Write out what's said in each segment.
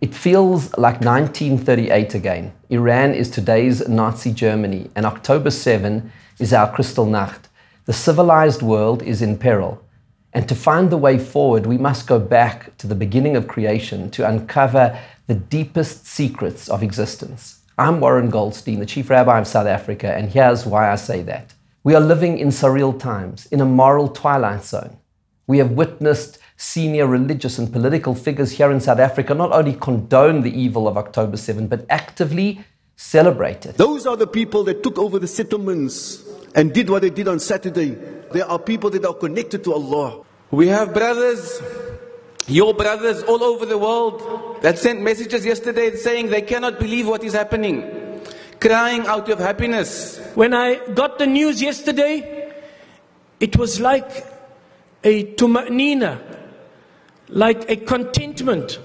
It feels like 1938 again. Iran is today's Nazi Germany, and October 7 is our Kristallnacht. The civilized world is in peril. And to find the way forward, we must go back to the beginning of creation to uncover the deepest secrets of existence. I'm Warren Goldstein, the Chief Rabbi of South Africa, and here's why I say that. We are living in surreal times, in a moral twilight zone. We have witnessed senior religious and political figures here in South Africa not only condone the evil of October 7, but actively celebrate it. Those are the people that took over the settlements and did what they did on Saturday. There are people that are connected to Allah. We have brothers, your brothers all over the world that sent messages yesterday saying they cannot believe what is happening, crying out of happiness. When I got the news yesterday, it was like a tuma'nina, like a contentment,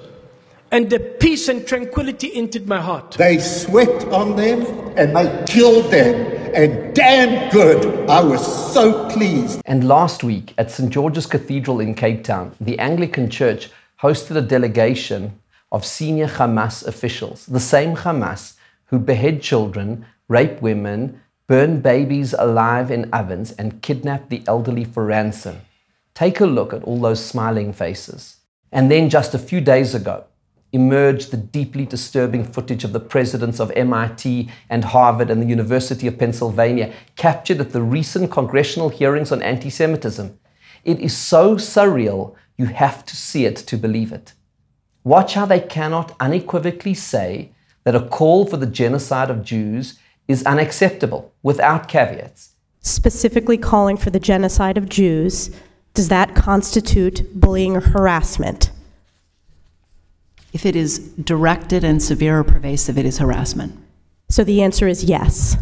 and a peace and tranquility entered my heart. They sweat on them and they killed them, and damn good, I was so pleased. And last week at St. George's Cathedral in Cape Town, the Anglican Church hosted a delegation of senior Hamas officials, the same Hamas who behead children, rape women, burn babies alive in ovens, and kidnap the elderly for ransom. Take a look at all those smiling faces. And then just a few days ago, emerged the deeply disturbing footage of the presidents of MIT and Harvard and the University of Pennsylvania captured at the recent congressional hearings on anti-Semitism. It is so surreal, you have to see it to believe it. Watch how they cannot unequivocally say that a call for the genocide of Jews is unacceptable without caveats. Specifically calling for the genocide of Jews, does that constitute bullying or harassment? If it is directed and severe or pervasive, it is harassment. So the answer is yes.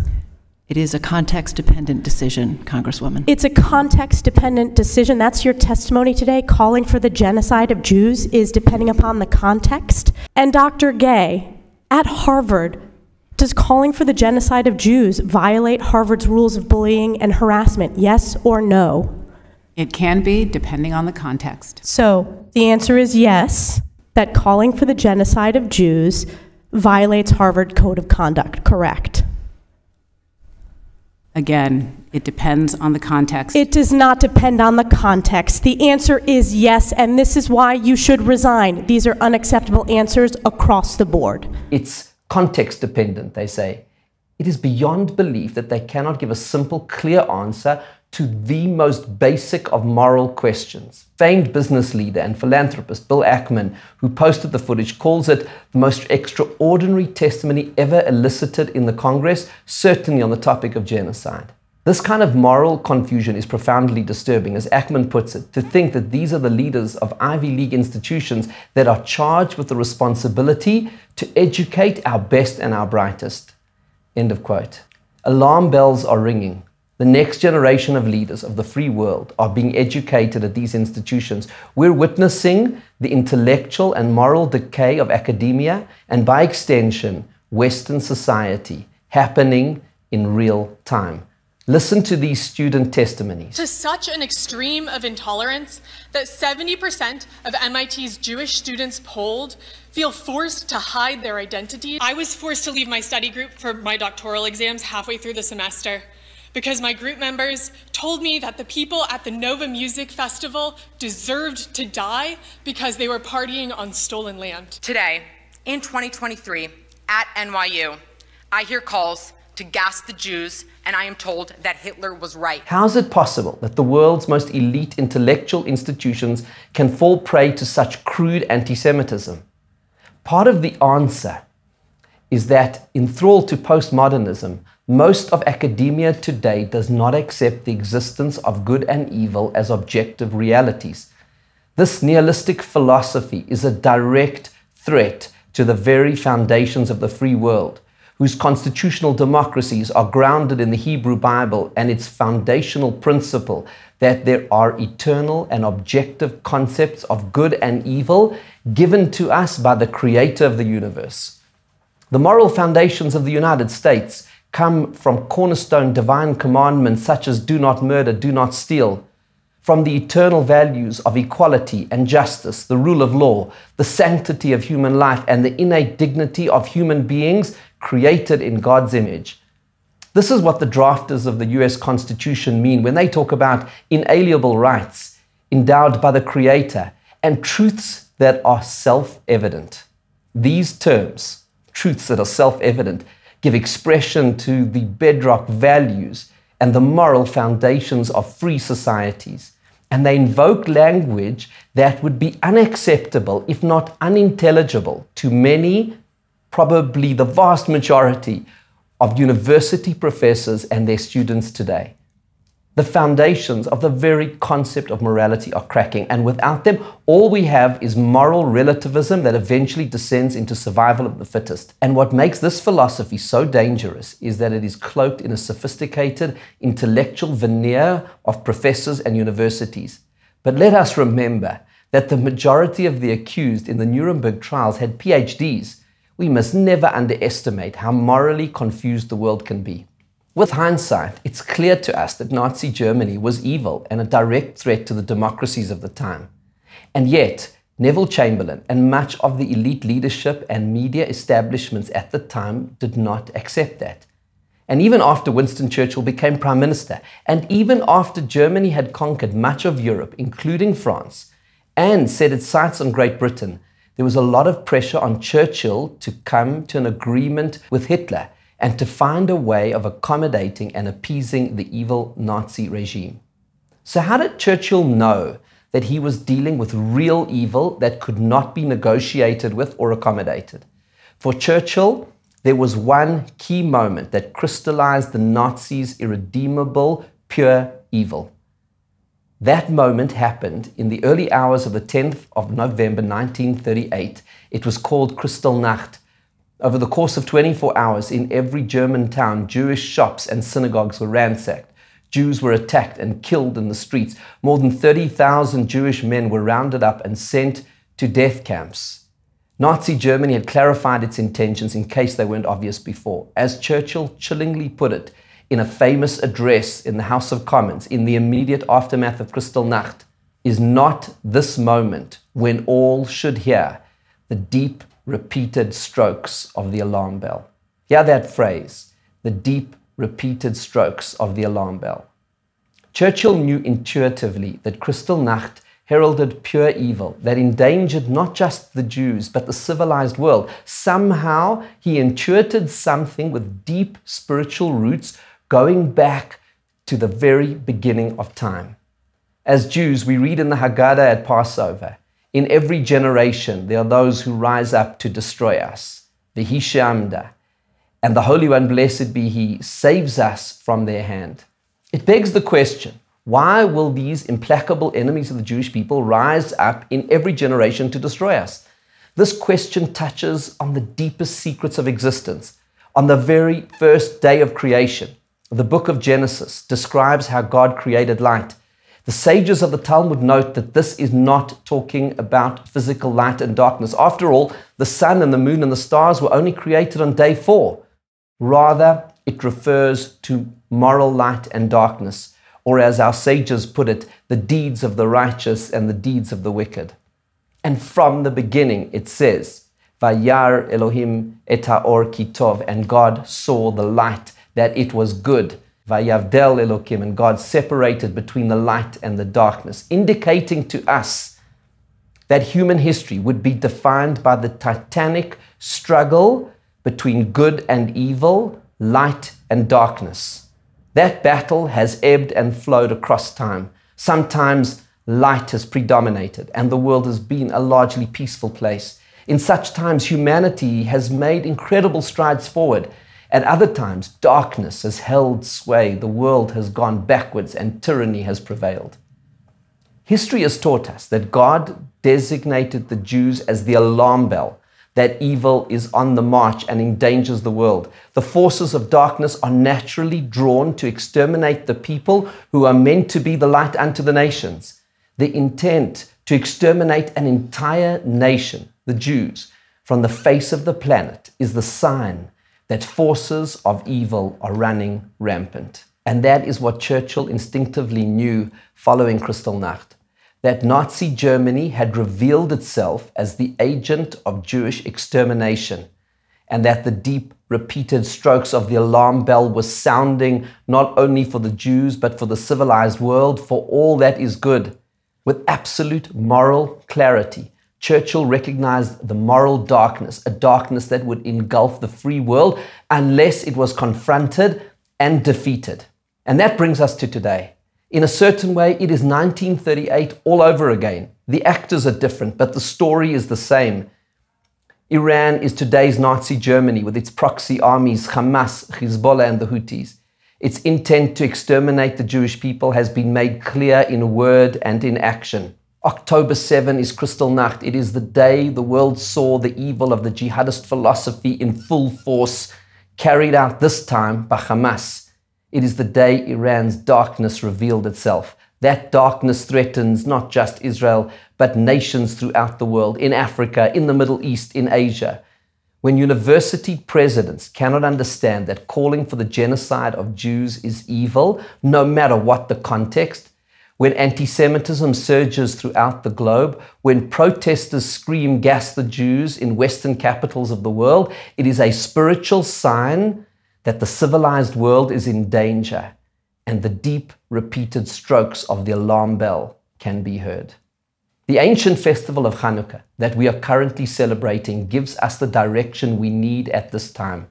It is a context-dependent decision, Congresswoman. It's a context-dependent decision. That's your testimony today. Calling for the genocide of Jews is depending upon the context. And Dr. Gay, at Harvard, does calling for the genocide of Jews violate Harvard's rules of bullying and harassment? Yes or no? It can be, depending on the context. So the answer is yes, that calling for the genocide of Jews violates Harvard Code of Conduct, correct? Again, it depends on the context. It does not depend on the context. The answer is yes, and this is why you should resign. These are unacceptable answers across the board. It's context dependent, they say. It is beyond belief that they cannot give a simple, clear answer to the most basic of moral questions. Famed business leader and philanthropist Bill Ackman, who posted the footage, calls it the most extraordinary testimony ever elicited in the Congress, certainly on the topic of genocide. This kind of moral confusion is profoundly disturbing, as Ackman puts it, to think that these are the leaders of Ivy League institutions that are charged with the responsibility to educate our best and our brightest. End of quote. Alarm bells are ringing. The next generation of leaders of the free world are being educated at these institutions. We're witnessing the intellectual and moral decay of academia and, by extension, Western society happening in real time. Listen to these student testimonies. To such an extreme of intolerance that 70% of MIT's Jewish students polled feel forced to hide their identity. I was forced to leave my study group for my doctoral exams halfway through the semester, because my group members told me that the people at the Nova Music Festival deserved to die because they were partying on stolen land. Today, in 2023, at NYU, I hear calls to gas the Jews, and I am told that Hitler was right. How is it possible that the world's most elite intellectual institutions can fall prey to such crude anti-Semitism? Part of the answer is that, enthralled to postmodernism, most of academia today does not accept the existence of good and evil as objective realities. This nihilistic philosophy is a direct threat to the very foundations of the free world, whose constitutional democracies are grounded in the Hebrew Bible and its foundational principle that there are eternal and objective concepts of good and evil given to us by the Creator of the universe. The moral foundations of the United States come from cornerstone divine commandments such as do not murder, do not steal. from the eternal values of equality and justice, the rule of law, the sanctity of human life, and the innate dignity of human beings created in God's image. This is what the drafters of the US Constitution mean when they talk about inalienable rights endowed by the Creator and truths that are self-evident. These terms, truths that are self-evident, give expression to the bedrock values and the moral foundations of free societies. And they invoke language that would be unacceptable, if not unintelligible, to many, probably the vast majority, of university professors and their students today. The foundations of the very concept of morality are cracking, and without them, all we have is moral relativism that eventually descends into survival of the fittest. And what makes this philosophy so dangerous is that it is cloaked in a sophisticated intellectual veneer of professors and universities. But let us remember that the majority of the accused in the Nuremberg trials had PhDs. We must never underestimate how morally confused the world can be. With hindsight, it's clear to us that Nazi Germany was evil and a direct threat to the democracies of the time. And yet, Neville Chamberlain and much of the elite leadership and media establishments at the time did not accept that. And even after Winston Churchill became Prime Minister, and even after Germany had conquered much of Europe, including France, and set its sights on Great Britain, there was a lot of pressure on Churchill to come to an agreement with Hitler and to find a way of accommodating and appeasing the evil Nazi regime. So how did Churchill know that he was dealing with real evil that could not be negotiated with or accommodated? For Churchill, there was one key moment that crystallized the Nazis' irredeemable, pure evil. That moment happened in the early hours of the 10th of November 1938. It was called Kristallnacht. Over the course of 24 hours, in every German town, Jewish shops and synagogues were ransacked. Jews were attacked and killed in the streets. More than 30,000 Jewish men were rounded up and sent to death camps. Nazi Germany had clarified its intentions in case they weren't obvious before. As Churchill chillingly put it in a famous address in the House of Commons in the immediate aftermath of Kristallnacht, is not this moment when all should hear the deep, repeated strokes of the alarm bell. Hear that phrase, the deep, repeated strokes of the alarm bell. Churchill knew intuitively that Kristallnacht heralded pure evil that endangered not just the Jews, but the civilized world. Somehow he intuited something with deep spiritual roots going back to the very beginning of time. As Jews, we read in the Haggadah at Passover, in every generation, there are those who rise up to destroy us. V'hi she'amda. And the Holy One, blessed be He, saves us from their hand. It begs the question, why will these implacable enemies of the Jewish people rise up in every generation to destroy us? This question touches on the deepest secrets of existence. On the very first day of creation, the book of Genesis describes how God created light. The sages of the Talmud note that this is not talking about physical light and darkness. After all, the sun and the moon and the stars were only created on day 4. Rather, it refers to moral light and darkness, or as our sages put it, the deeds of the righteous and the deeds of the wicked. And from the beginning, it says, Vayar Elohim et haor ki tov, and God saw the light, that it was good. Vayavdel Elokim, and God separated between the light and the darkness, indicating to us that human history would be defined by the titanic struggle between good and evil, light and darkness. That battle has ebbed and flowed across time. Sometimes light has predominated and the world has been a largely peaceful place. In such times, humanity has made incredible strides forward. At other times, darkness has held sway, the world has gone backwards, and tyranny has prevailed. History has taught us that God designated the Jews as the alarm bell, that evil is on the march and endangers the world. The forces of darkness are naturally drawn to exterminate the people who are meant to be the light unto the nations. The intent to exterminate an entire nation, the Jews, from the face of the planet is the sign that forces of evil are running rampant. And that is what Churchill instinctively knew following Kristallnacht, that Nazi Germany had revealed itself as the agent of Jewish extermination, and that the deep, repeated strokes of the alarm bell were sounding not only for the Jews, but for the civilized world, for all that is good. With absolute moral clarity, Churchill recognized the moral darkness, a darkness that would engulf the free world unless it was confronted and defeated. And that brings us to today. In a certain way, it is 1938 all over again. The actors are different, but the story is the same. Iran is today's Nazi Germany with its proxy armies, Hamas, Hezbollah, and the Houthis. Its intent to exterminate the Jewish people has been made clear in word and in action. October 7 is Kristallnacht. It is the day the world saw the evil of the jihadist philosophy in full force, carried out this time by Hamas. It is the day Iran's darkness revealed itself. That darkness threatens not just Israel, but nations throughout the world, in Africa, in the Middle East, in Asia. When university presidents cannot understand that calling for the genocide of Jews is evil, no matter what the context, when antisemitism surges throughout the globe, when protesters scream, "Gas the Jews," in Western capitals of the world, it is a spiritual sign that the civilized world is in danger, and the deep, repeated strokes of the alarm bell can be heard. The ancient festival of Hanukkah that we are currently celebrating gives us the direction we need at this time.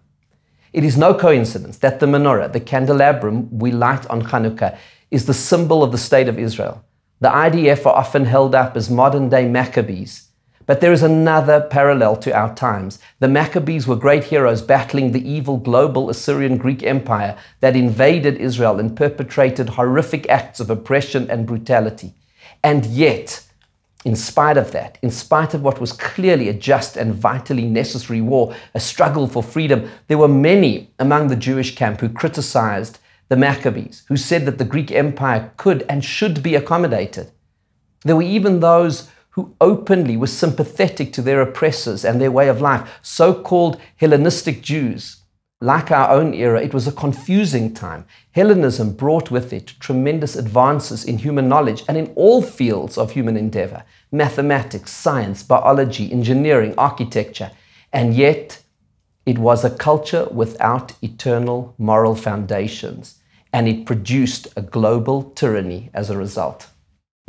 It is no coincidence that the menorah, the candelabrum we light on Hanukkah, is the symbol of the state of Israel. The IDF are often held up as modern-day Maccabees. But there is another parallel to our times. The Maccabees were great heroes battling the evil global Assyrian Greek Empire that invaded Israel and perpetrated horrific acts of oppression and brutality. And yet, in spite of that, in spite of what was clearly a just and vitally necessary war, a struggle for freedom, there were many among the Jewish camp who criticized the Maccabees, who said that the Greek Empire could and should be accommodated. There were even those who openly were sympathetic to their oppressors and their way of life, so-called Hellenistic Jews. Like our own era, it was a confusing time. Hellenism brought with it tremendous advances in human knowledge and in all fields of human endeavor: mathematics, science, biology, engineering, architecture. And yet, it was a culture without eternal moral foundations, and it produced a global tyranny as a result.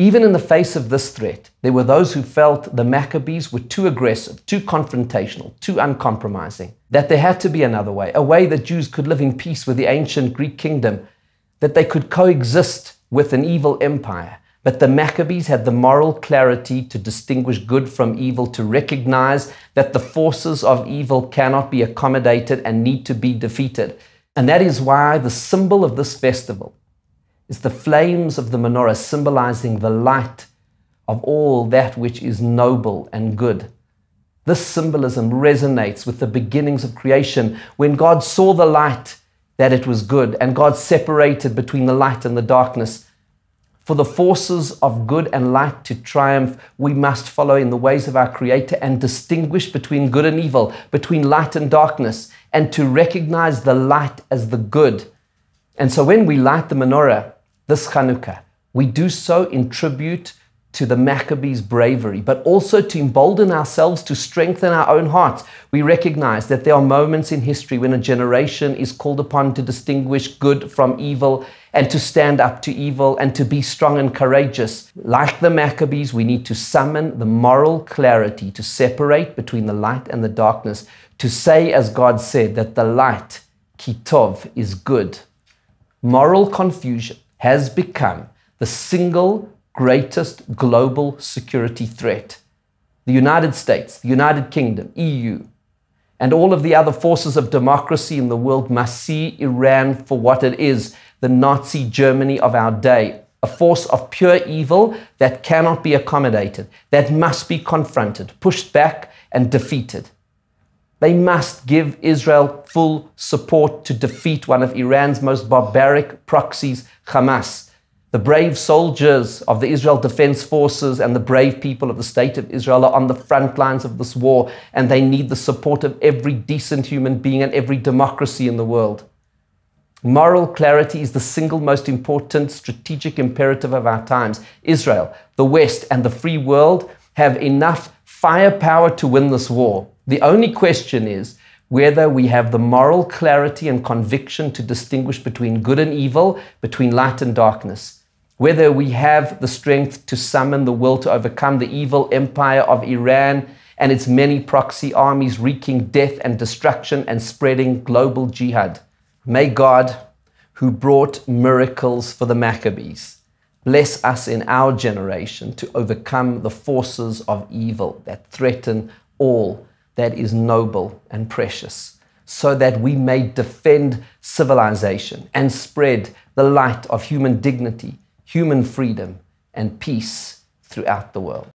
Even in the face of this threat, there were those who felt the Maccabees were too aggressive, too confrontational, too uncompromising, that there had to be another way, a way that Jews could live in peace with the ancient Greek kingdom, that they could coexist with an evil empire. But the Maccabees had the moral clarity to distinguish good from evil, to recognize that the forces of evil cannot be accommodated and need to be defeated. And that is why the symbol of this festival is the flames of the menorah, symbolizing the light of all that which is noble and good. This symbolism resonates with the beginnings of creation, when God saw the light, that it was good, and God separated between the light and the darkness. For the forces of good and light to triumph, we must follow in the ways of our Creator and distinguish between good and evil, between light and darkness, and to recognize the light as the good. And so when we light the menorah this Hanukkah, we do so in tribute to the Maccabees' bravery, but also to embolden ourselves to strengthen our own hearts. We recognize that there are moments in history when a generation is called upon to distinguish good from evil and to stand up to evil and to be strong and courageous. Like the Maccabees, we need to summon the moral clarity to separate between the light and the darkness, to say, as God said, that the light, kitov, is good. Moral confusion has become the single greatest global security threat. The United States, the United Kingdom, EU, and all of the other forces of democracy in the world must see Iran for what it is, the Nazi Germany of our day, a force of pure evil that cannot be accommodated, that must be confronted, pushed back, and defeated. They must give Israel full support to defeat one of Iran's most barbaric proxies, Hamas. The brave soldiers of the Israel Defense Forces and the brave people of the State of Israel are on the front lines of this war, and they need the support of every decent human being and every democracy in the world. Moral clarity is the single most important strategic imperative of our times. Israel, the West, and the free world have enough firepower to win this war. The only question is whether we have the moral clarity and conviction to distinguish between good and evil, between light and darkness. Whether we have the strength to summon the will to overcome the evil empire of Iran and its many proxy armies wreaking death and destruction and spreading global jihad. May God, who brought miracles for the Maccabees, bless us in our generation to overcome the forces of evil that threaten all that is noble and precious, so that we may defend civilization and spread the light of human dignity, human freedom, and peace throughout the world.